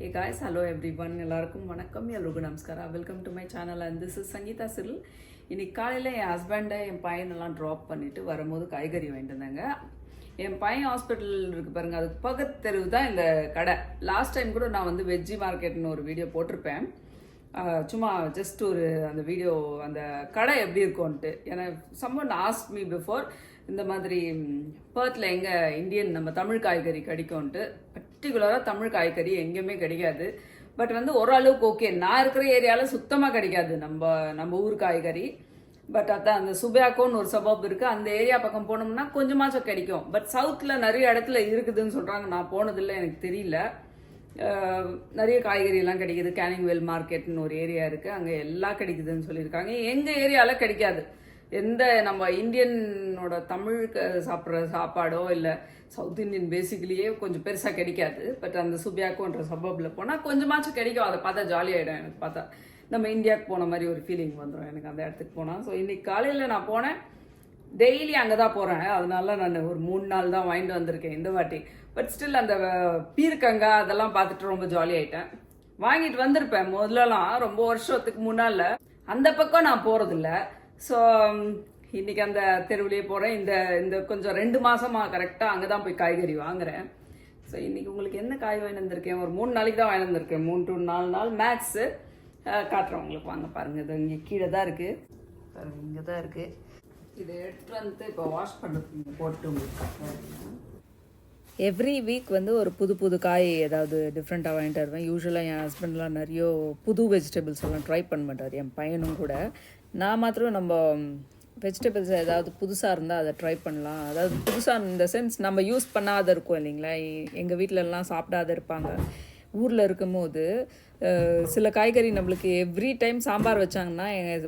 Hey guys, hello everyone. எல்லாருக்கும் வணக்கம், எல்லோருக்கும் நமஸ்காரம். Welcome to my channel and this is Sangeetha Cyril. இன்னைக்கு காலையில் என் ஹஸ்பண்டை என் பையனெல்லாம் ட்ராப் பண்ணிவிட்டு வரும்போது காய்கறி வாங்கிட்டு வந்தாங்க. என் பையன் ஹாஸ்பிட்டல் இருக்குது பாருங்கள், அதுக்கு பக்கத்து தெருவு தான் இந்த கடை. லாஸ்ட் டைம் கூட நான் வந்து வெஜ்ஜி மார்க்கெட்னு ஒரு வீடியோ போட்டிருப்பேன். சும்மா ஜஸ்ட் ஒரு அந்த வீடியோ அந்த கடை எப்படி இருக்கும்ன்ட்டு. ஏன்னா சம்மன் ஆஸ்க் மீ பிஃபோர் இந்த மாதிரி பர்த்தில் எங்கே இந்தியன் நம்ம தமிழ் காய்கறி கிடைக்கும்ன்ட்டு. பர்டிகுலராக தமிழ் காய்கறி எங்கேயுமே கிடைக்காது. பட் வந்து ஓரளவுக்கு ஓகே, நான் இருக்கிற ஏரியாவில் சுத்தமாக கிடைக்காது நம்ம ஊர் காய்கறி. பட் அதான் அந்த சுபியாக்கோன்னு ஒரு சபாப் இருக்குது, அந்த ஏரியா பக்கம் போனோம்னா கொஞ்சமாச்சும் கிடைக்கும். பட் சவுத்தில் நிறைய இடத்துல இருக்குதுன்னு சொல்கிறாங்க, நான் போனதில்லை, எனக்கு தெரியல. நிறைய காய்கறியெல்லாம் கிடைக்குது. கேனிங்வெல் மார்க்கெட்னு ஒரு ஏரியா இருக்குது, அங்கே எல்லாம் கிடைக்குதுன்னு சொல்லியிருக்காங்க. எங்கள் ஏரியாவில் கிடைக்காது. எந்த நம்ம இந்தியனோட தமிழ் சாப்பிட்ற சாப்பாடோ இல்லை சவுத் இந்தியன் பேசிக்கலியே கொஞ்சம் பெருசாக கிடைக்காது. பட் அந்த சுபியாக்கோன்ற சபப்பில் போனால் கொஞ்சமாச்சும் கிடைக்கும். அதை பார்த்தா ஜாலியாகிடும். எனக்கு பார்த்தா நம்ம இந்தியாவுக்கு போன மாதிரி ஒரு ஃபீலிங் வந்துடும் எனக்கு அந்த இடத்துக்கு போனால். ஸோ இன்றைக்கி காலையில் நான் போனேன், டெய்லி அங்கே தான் போகிறேன். அதனால நான் ஒரு 3 நாள் தான் வாங்கிட்டு வந்திருக்கேன் இந்த வாட்டி. பட் ஸ்டில் அந்த பீர்க்கங்காய் அதெல்லாம் பார்த்துட்டு ரொம்ப ஜாலியாகிட்டேன். வாங்கிட்டு வந்திருப்பேன் முதல்லலாம், ரொம்ப வருஷத்துக்கு முன்னால். அந்த பக்கம் நான் போகிறதில்ல. ஸோ இன்றைக்கி அந்த தெருவிலே போகிறேன். இந்த கொஞ்சம் 2 மாதமாக கரெக்டாக அங்கே தான் போய் காய்கறி வாங்குறேன். ஸோ இன்றைக்கி உங்களுக்கு என்ன காய் வாங்கி வந்திருக்கேன், ஒரு 3 நாளைக்கு தான் வாங்கி வந்திருக்கேன். 3 to 4 நாள் மேக்ஸு. காட்டுறேன் உங்களுக்கு, வாங்க பாருங்கள். இது இங்கே கீழே தான் இருக்குது பாருங்கள், இங்கே தான் இருக்குது. இதை எடுத்துகிட்டு வந்து இப்போ வாஷ் பண்ணுறதுக்கு போட்டு உங்களுக்கு எவ்ரி வீக் வந்து ஒரு புது காய் ஏதாவது டிஃப்ரெண்ட்டாக வாங்கிட்டு வருவேன். யூஸ்வலாக என் ஹஸ்பண்ட்லாம் நிறைய புது வெஜிடபிள்ஸ் எல்லாம் ட்ரை பண்ண மாட்டார், என் பையனும் கூட. நான் மாத்திரம் நம்ம வெஜிடபிள்ஸ் ஏதாவது புதுசாக இருந்தால் அதை ட்ரை பண்ணலாம். அதாவது புதுசாக இந்த சென்ஸ் நம்ம யூஸ் பண்ணாத இருக்கும் இல்லைங்களா. எங்கள் வீட்டிலலாம் சாப்பிடாத இருப்பாங்க. ஊரில் இருக்கும்போது சில காய்கறி நம்மளுக்கு எவ்ரி டைம் சாம்பார் வச்சாங்கன்னா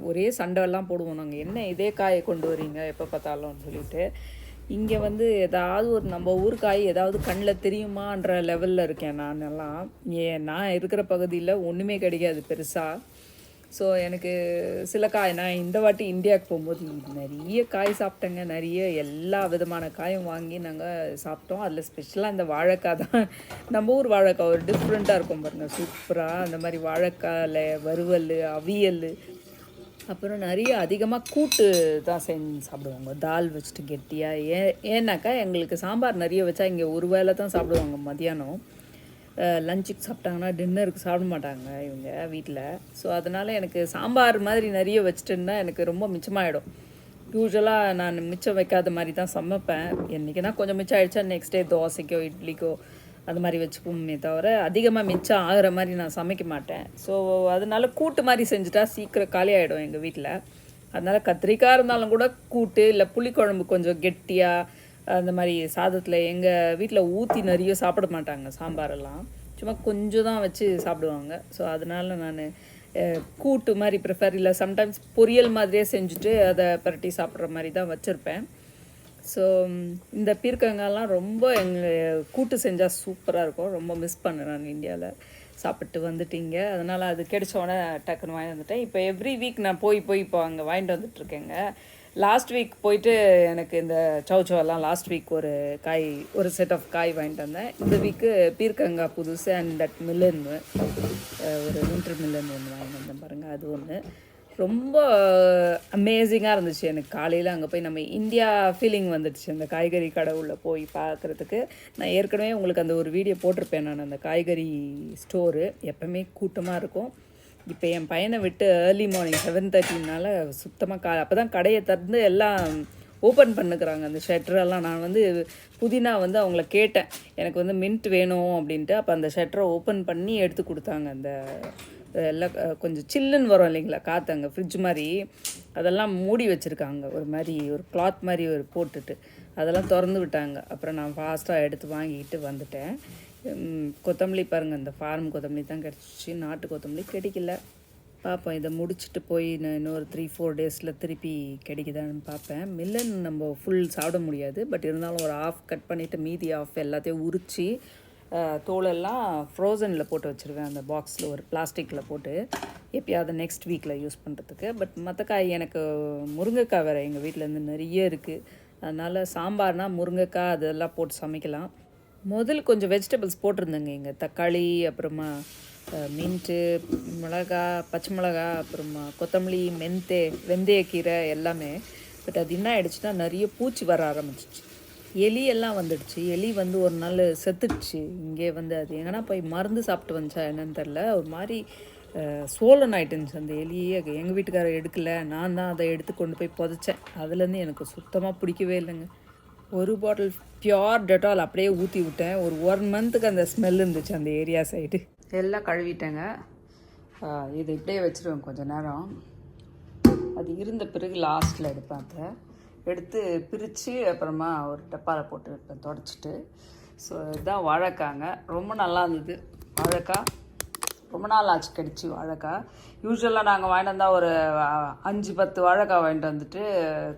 ஒரே சண்டைலாம் போடுவோம் நாங்கள், என்ன இதே காயை கொண்டு வரீங்க எப்போ பார்த்தாலும்னு சொல்லிட்டு. இங்கே வந்து ஏதாவது ஒரு நம்ம ஊர் காய் ஏதாவது கண்ணில் தெரியுமான்ற லெவலில் இருக்கேன் நான் எல்லாம். நான் இருக்கிற பகுதியில் ஒன்றுமே கிடைக்காது பெருசாக. ஸோ எனக்கு சில காய், நான் இந்த வாட்டி இந்தியாவுக்கு போகும்போது நிறைய காய் சாப்பிட்டேங்க. நிறைய எல்லா விதமான காயும் வாங்கி நாங்கள் சாப்பிட்டோம். அதில் ஸ்பெஷலாக இந்த வாழைக்காய் தான். நம்ம ஊர் வாழைக்காய் ஒரு டிஃப்ரெண்ட்டாக இருக்கும் பாருங்கள், சூப்பராக. அந்த மாதிரி வாழைக்காயில் வறுவல், அவியல், அப்புறம் நிறைய அதிகமாக கூட்டு தான் செஞ்சு சாப்பிடுவாங்க. தால் வச்சுட்டு கெட்டியாக. ஏன்னாக்கா எங்களுக்கு சாம்பார் நிறைய வச்சா இங்கே ஒரு வேளை தான் சாப்பிடுவாங்க மதியானம். லஞ்சுக்கு சாப்பிட்டாங்கன்னா டின்னருக்கு சாப்பிட மாட்டாங்க இவங்க வீட்டில். ஸோ அதனால் எனக்கு சாம்பார் மாதிரி நிறைய வச்சுட்டுன்னா எனக்கு ரொம்ப மிச்சமாகிடும். யூஸ்வலாக நான் மிச்சம் வைக்காத மாதிரி தான் சமைப்பேன். என்றைக்குன்னா கொஞ்சம் மிச்சம் ஆகிடுச்சா நெக்ஸ்ட் டே தோசைக்கோ இட்லிக்கோ அது மாதிரி வச்சுப்போமே தவிர அதிகமாக மிச்சம் ஆகிற மாதிரி நான் சமைக்க மாட்டேன். ஸோ அதனால் கூட்டு மாதிரி செஞ்சுட்டா சீக்கிரம் காலி ஆகிடும் எங்கள் வீட்டில். அதனால் கத்திரிக்காய் இருந்தாலும் கூட கூட்டு இல்லை புளிக்குழம்பு கொஞ்சம் கெட்டியாக அந்த மாதிரி சாதத்தில் எங்கள் வீட்டில் ஊற்றி நிறைய சாப்பிட மாட்டாங்க சாம்பாரெல்லாம், சும்மா கொஞ்சம் தான் வச்சு சாப்பிடுவாங்க. ஸோ அதனால் நான் கூட்டு மாதிரி ப்ரிஃபர், இல்லை சம்டைம்ஸ் பொரியல் மாதிரியே செஞ்சுட்டு அதை பரட்டி சாப்பிட்ற மாதிரி தான் வச்சுருப்பேன். ஸோ இந்த பீர்க்கங்காய்லாம் ரொம்ப எங்கள் கூட்டு செஞ்சால் சூப்பராக இருக்கும். ரொம்ப மிஸ் பண்ணேன் நான் இந்தியாவில். சாப்பிட்டு வந்துட்டீங்க, அதனால் அது கிடைச்சோடனே டக்குன்னு வாங்கி வந்துட்டேன். இப்போ எவ்ரி வீக் நான் போய் இப்போ அங்கே வாங்கிட்டு வந்துட்டுருக்கேங்க. லாஸ்ட் வீக் போயிட்டு எனக்கு இந்த சவுச்சோவெல்லாம் லாஸ்ட் வீக் ஒரு செட் ஆஃப் காய் வாங்கிட்டு வந்தேன். இந்த வீக்கு பீர்க்கங்காய் புதுசு அண்ட் தட் மில்லன்னு ஒரு வின்டர் மில்லன் ஒன்று வாங்கிட்டு வந்தேன் பாருங்கள், அது ஒன்று. ரொம்ப அமேசிங்காக இருந்துச்சு எனக்கு. காலையில் அங்கே போய் நம்ம இந்தியா ஃபீலிங் வந்துடுச்சு அந்த காய்கறி கடை உள்ள போய் பார்க்குறதுக்கு. நான் ஏற்கனவே உங்களுக்கு அந்த ஒரு வீடியோ போட்டிருப்பேன் நான். அந்த காய்கறி ஸ்டோரு எப்போவுமே கூட்டமாக இருக்கும். இப்போ என் பையனை விட்டு ஏர்லி மார்னிங் 7:30னால சுத்தமாக அப்போ தான் கடையை திறந்து எல்லாம் ஓப்பன் பண்ணுக்கிறாங்க அந்த ஷட்டரெல்லாம். நான் வந்து புதினா வந்து அவங்கள கேட்டேன், எனக்கு வந்து மின்ட் வேணும் அப்படின்ட்டு. அப்போ அந்த ஷட்டரை ஓப்பன் பண்ணி எடுத்து கொடுத்தாங்க. அந்த எல்லாம் கொஞ்சம் சில்லுன்னு வரும் இல்லைங்களா காற்று, அங்கே ஃப்ரிட்ஜ் மாதிரி அதெல்லாம் மூடி வச்சுருக்காங்க ஒரு மாதிரி, ஒரு கிளாத் மாதிரி போட்டுட்டு அதெல்லாம் திறந்து விட்டாங்க. அப்புறம் நான் ஃபாஸ்ட்டாக எடுத்து வாங்கிட்டு வந்துட்டேன். கொத்தமல்லி பாருங்கள், இந்த ஃபார்ம் கொத்தமல்லி தான் கிடச்சிச்சு, நாட்டு கொத்தமல்லி கிடைக்கல. பார்ப்போம், இதை முடிச்சுட்டு போய் நான் இன்னொரு 3-4 டேஸில் திருப்பி கிடைக்குதான்னு பார்ப்பேன். மில்லன் நம்ம ஃபுல் சாப்பிட முடியாது, பட் இருந்தாலும் ஒரு ஆஃப் கட் பண்ணிவிட்டு மீதி ஆஃப் எல்லாத்தையும் உரித்து தோலெல்லாம் ஃப்ரோசனில் போட்டு வச்சுருவேன். அந்த பாக்ஸில் ஒரு பிளாஸ்டிக்கில் போட்டு எப்பயாவது நெக்ஸ்ட் வீக்கில் யூஸ் பண்ணுறதுக்கு. பட் மற்ற காய் எனக்கு முருங்கைக்காய் எங்கள் வீட்டிலேருந்து நிறைய இருக்குது. அதனால் சாம்பார்னால் முருங்கைக்காய் அதெல்லாம் போட்டு சமைக்கலாம். முதல்ல கொஞ்சம் வெஜிடபிள்ஸ் போட்டிருந்தேங்க. இங்கே தக்காளி, அப்புறமா மின்ட்டு, மிளகா, பச்சை மிளகா, அப்புறமா கொத்தமல்லி, வெந்தயக்கீரை எல்லாமே. பட் அது என்ன ஆகிடுச்சுன்னா நிறைய பூச்சி வர ஆரம்பிச்சிச்சு. எலி எல்லாம் வந்துடுச்சு. எலி வந்து ஒரு நாள் செத்துடுச்சு. இங்கே வந்து அது எங்கன்னா போய் மருந்து சாப்பிட்டு வந்துச்சா என்னன்னு தெரில, ஒரு மாதிரி சோலன் ஆகிட்டுருந்துச்சு அந்த எலியே. எங்கள் வீட்டுக்காரர் எடுக்கலை, நான் தான் அதை எடுத்து கொண்டு போய் புதைச்சேன். அதுலேருந்து எனக்கு சுத்தமாக பிடிக்கவே இல்லைங்க. ஒரு பாட்டில் பியோர் டெட்டால் அப்படியே ஊற்றி விட்டேன். ஒரு 1 மந்த்துக்கு அந்த ஸ்மெல் இருந்துச்சு அந்த ஏரியா சைடு. எல்லாம் கழுவிட்டேங்க. இது இப்படியே வச்சுருவேன் கொஞ்சம் நேரம். அது இருந்த பிறகு லாஸ்ட்டில் எடுப்பேன். அதை எடுத்து பிரித்து அப்புறமா ஒரு டப்பாவில் போட்டு வைப்பேன் தொடச்சிட்டு. ஸோ இதுதான் வாழைக்காங்க. ரொம்ப நல்லா இருந்தது வாழைக்காய். ரொம்ப நாள் ஆச்சு கடிச்சு வாழைக்காய். யூஸ்வலாக நாங்கள் வாங்கிட்டு வந்தால் ஒரு 5-10 வாழைக்காய் வாங்கிட்டு வந்துட்டு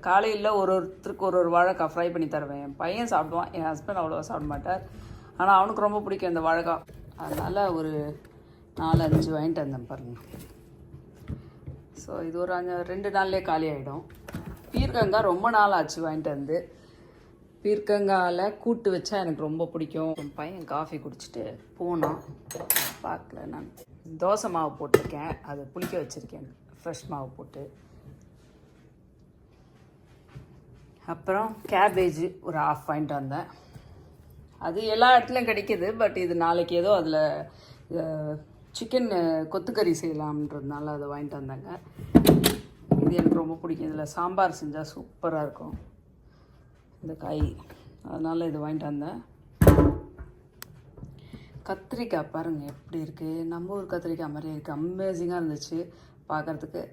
காலையில் ஒருத்தருக்கு ஒரு வாழைக்காய் ஃப்ரை பண்ணி தருவேன். என் பையன் சாப்பிடுவான், என் ஹஸ்பண்ட் அவ்வளோவா சாப்பிட மாட்டார். ஆனால் அவனுக்கு ரொம்ப பிடிக்கும் இந்த வாழைக்காய். அதனால் ஒரு 4-5 வாங்கிட்டு வந்தேன் பாருங்கள். ஸோ இது ஒரு 2 நாள்லேயே காலி ஆகிடும். பீர்க்கங்காய் ரொம்ப நாள் ஆச்சு வாங்கிட்டு வந்து. பீர்க்கங்காயில் கூட்டு வச்சா எனக்கு ரொம்ப பிடிக்கும். என் பையன் காஃபி குடிச்சிட்டு போனான், பார்க்கல. நான் தோசை மாவு போட்டிருக்கேன், அது புளிக்க வச்சுருக்கேன் ஃப்ரெஷ் மாவு போட்டு. அப்புறம் கேபேஜ் ஒரு 1/2 வாங்கிட்டு வந்தேன். அது எல்லா இடத்துலையும் கிடைக்கிது. பட் இது நாளைக்கு ஏதோ அதில் சிக்கன் கொத்துக்கறி செய்யலாம்ன்றதுனால அதை வாங்கிட்டு வந்தாங்க. இது எனக்கு ரொம்ப பிடிக்கும். இதில் சாம்பார் செஞ்சால் சூப்பராக இருக்கும் இந்த காய். அதனால் இது வாங்கிட்டு வந்தேன். கத்திரிக்காய் பாருங்கள் எப்படி இருக்குது. நம்ம ஊர் கத்திரிக்காய் மாதிரியே இருக்குது. அமேசிங்காக இருந்துச்சு பார்க்குறதுக்கு.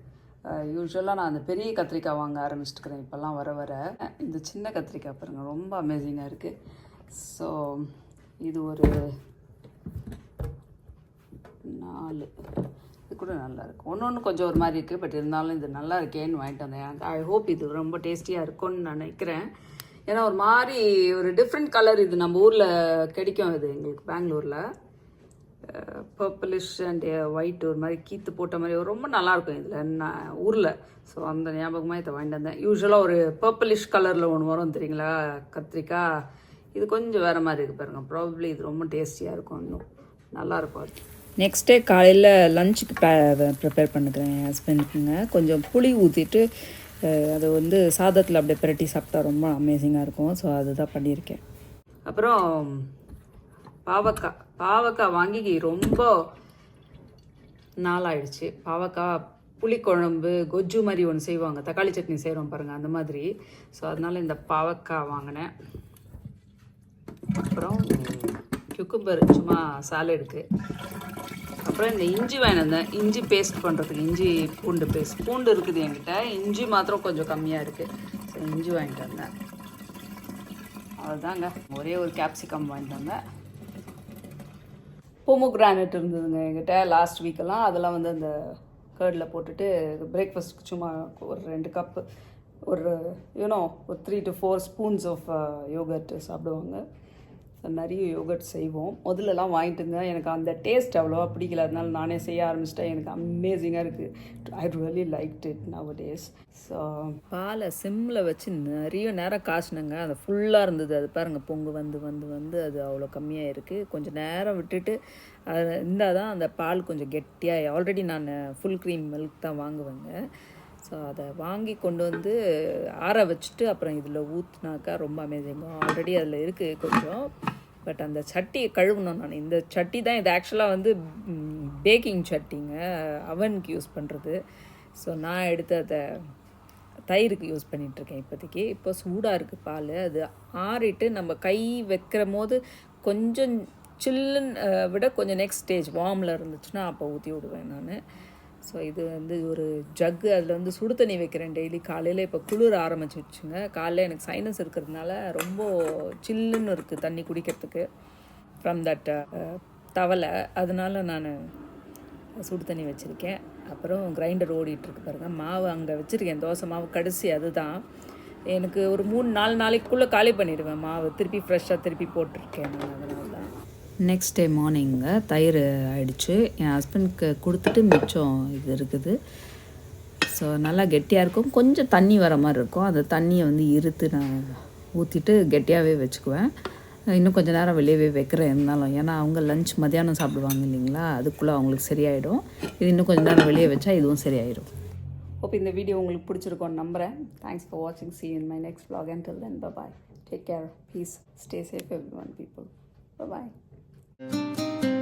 யூஸ்வலாக நான் அந்த பெரிய கத்திரிக்காய் வாங்க ஆரம்பிச்சிட்டுக்கிறேன் இப்போல்லாம் வர வர. இந்த சின்ன கத்திரிக்காய் பாருங்கள் ரொம்ப அமேசிங்காக இருக்குது. ஸோ இது ஒரு 4. இது கூட நல்லாயிருக்கு. ஒன்று கொஞ்சம் ஒரு மாதிரி இருக்குது. பட் இருந்தாலும் இது நல்லா இருக்கேன்னு வாங்கிட்டு வந்தேன். ஐ ஹோப் இது ரொம்ப டேஸ்டியாக இருக்கும்னு நான் நினைக்கிறேன். ஏன்னா ஒரு மாதிரி ஒரு டிஃப்ரெண்ட் கலர். இது நம்ம ஊரில் கிடைக்கும். இது எங்களுக்கு பெங்களூரில் பர்பிளிஷ் அண்ட் ஒயிட் ஒரு மாதிரி கீத்து போட்ட மாதிரி ரொம்ப நல்லாயிருக்கும் இதில் நான் ஊரில். ஸோ அந்த ஞாபகமாக இதை வாங்கிட்டு வந்தேன். யூஸ்வலாக ஒரு பர்பிளிஷ் கலரில் ஒன்று வரும் தெரியுங்களா கத்திரிக்காய். இது கொஞ்சம் வேறு மாதிரி இருக்குது பாருங்கள். ப்ராபப்ளி இது ரொம்ப டேஸ்டியாக இருக்கும், இன்னும் நல்லாயிருக்கும். அது நெக்ஸ்ட் டே காலையில் லஞ்சுக்கு ப்ரிப்பேர் பண்ணுறேன் என் ஹஸ்பண்டுக்குங்க. கொஞ்சம் புளி ஊற்றிட்டு அதை வந்து சாதத்தில் அப்படியே பிரட்டி சாப்பிட்டா ரொம்ப அமேசிங்காக இருக்கும். ஸோ அதுதான் பண்ணியிருக்கேன். அப்புறம் பாவக்காய் வாங்கி ரொம்ப நாளாயிடுச்சு. பாவக்காய் புளிக்குழம்பு கொஜ்ஜு மாதிரி ஒன்று செய்வாங்க, தக்காளி சட்னி செய்கிறோம் பாருங்கள், அந்த மாதிரி. ஸோ அதனால் இந்த பாவக்காய் வாங்கினேன். அப்புறம் குக்கும்பர் சும்மா சாலடுக்கு. அப்புறம் இந்த இஞ்சி வாங்கினேன். இஞ்சி பேஸ்ட் பண்ணுறதுக்கு இஞ்சி பூண்டு பேஸ்ட். பூண்டு இருக்குது என்கிட்ட, இஞ்சி மாத்திரம் கொஞ்சம் கம்மியாக இருக்குது. ஸோ இஞ்சி வாங்கிட்டு வந்தேன். அதுதாங்க. ஒரே ஒரு கேப்சிகம் வாங்கிட்டு வந்தேன். பொமோகிரானட் இருந்ததுங்க என்கிட்ட லாஸ்ட் வீக்கெல்லாம். அதெல்லாம் வந்து அந்த கர்டில் போட்டுட்டு பிரேக்ஃபாஸ்ட்டுக்கு சும்மா ஒரு 2 கப்பு ஒரு ஒரு 3 to 4 ஸ்பூன்ஸ் ஆஃப் யோகர்ட் சாப்பிடுவாங்க. நிறைய யோகர்ட் செய்வோம். முதல்லலாம் வாங்கிட்டு இருந்தேன். எனக்கு அந்த டேஸ்ட் அவ்வளோவா பிடிக்கல. அதனால நானே செய்ய ஆரம்பிச்சிட்டேன். எனக்கு அமேசிங்காக இருக்குது. I really liked it now days. So பாலை சிம்மில் வச்சு நிறைய நேரம் காய்ச்சினங்க. அது ஃபுல்லாக இருந்தது. அது பாருங்கள் பொங்கு வந்து வந்து வந்து அது அவ்வளோ கம்மியாக இருக்குது. கொஞ்சம் நேரம் விட்டுட்டு அது இருந்தால் தான் அந்த பால் கொஞ்சம் கெட்டியாக. ஆல்ரெடி நான் ஃபுல் க்ரீம் மில்க் தான் வாங்குவேங்க. ஸோ அதை வாங்கி கொண்டு வந்து ஆற வச்சுட்டு அப்புறம் இதில் ஊற்றினாக்கா ரொம்ப அமேசிங்காக. ஆல்ரெடி அதில் இருக்குது கொஞ்சம். பட் அந்த சட்டியை கழுவணும் நான். இந்த சட்டி தான் இது ஆக்சுவலாக வந்து பேக்கிங் சட்டிங்க, அவனுக்கு யூஸ் பண்ணுறது. ஸோ நான் எடுத்து அதை தயிருக்கு யூஸ் பண்ணிகிட்ருக்கேன் இப்போதைக்கு. இப்போ சூடாக இருக்குது பால். அது ஆறிட்டு நம்ம கை வைக்கிற போது கொஞ்சம் சில்லுன்னு விட கொஞ்சம் நெக்ஸ்ட் ஸ்டேஜ் வார்மில் இருந்துச்சுன்னா அப்போ ஊற்றி விடுவேன் நான். ஸோ இது வந்து ஒரு ஜக்கு, அதில் வந்து சுடு தண்ணி வைக்கிறேன் டெய்லி காலையில். இப்போ குளிர் ஆரம்பிச்சிடுச்சுங்க. காலையில் எனக்கு சைனஸ் இருக்கிறதுனால ரொம்ப சில்லுன்னு இருக்குது தண்ணி குடிக்கிறதுக்கு ஃப்ரம் தட் தவலை. அதனால நான் சுடு தண்ணி வச்சுருக்கேன். அப்புறம் கிரைண்டர் ஓடிட்டுருக்கு பாருங்கள். மாவு அங்கே வச்சுருக்கேன், தோசை மாவு கடைசி. அதுதான் எனக்கு ஒரு 3-4 நாளைக்குள்ளே காலி பண்ணிடுவேன் மாவு. திருப்பி ஃப்ரெஷ்ஷாக திருப்பி போட்டிருக்கேன் நான். அதனால தான் நெக்ஸ்ட் டே மார்னிங்கு தயிர் ஆயிடுச்சு. என் ஹஸ்பண்டுக்கு கொடுத்துட்டு மிச்சம் இது இருக்குது. ஸோ நல்லா கெட்டியாக இருக்கும். கொஞ்சம் தண்ணி வர மாதிரி இருக்கும். அந்த தண்ணியை வந்து இருத்து நான் ஊற்றிட்டு கெட்டியாகவே வச்சுக்குவேன். இன்னும் கொஞ்சம் நேரம் வெளியவே வைக்கிறேன் இருந்தாலும், ஏன்னா அவங்க லஞ்ச் மத்தியானம் சாப்பிடுவாங்க இல்லைங்களா, அதுக்குள்ளே அவங்களுக்கு சரியாயிடும். இது இன்னும் கொஞ்சம் நேரம் வெளியே வச்சா இதுவும் சரியாயிடும். ஹோப் இந்த வீடியோ உங்களுக்கு பிடிச்சிருக்கோன்னு நம்புகிறேன். தேங்க்ஸ் ஃபார் வாட்சிங். See you in my next vlog. Until then, bye bye. Take care. Peace. Stay safe everyone, people. Bye bye.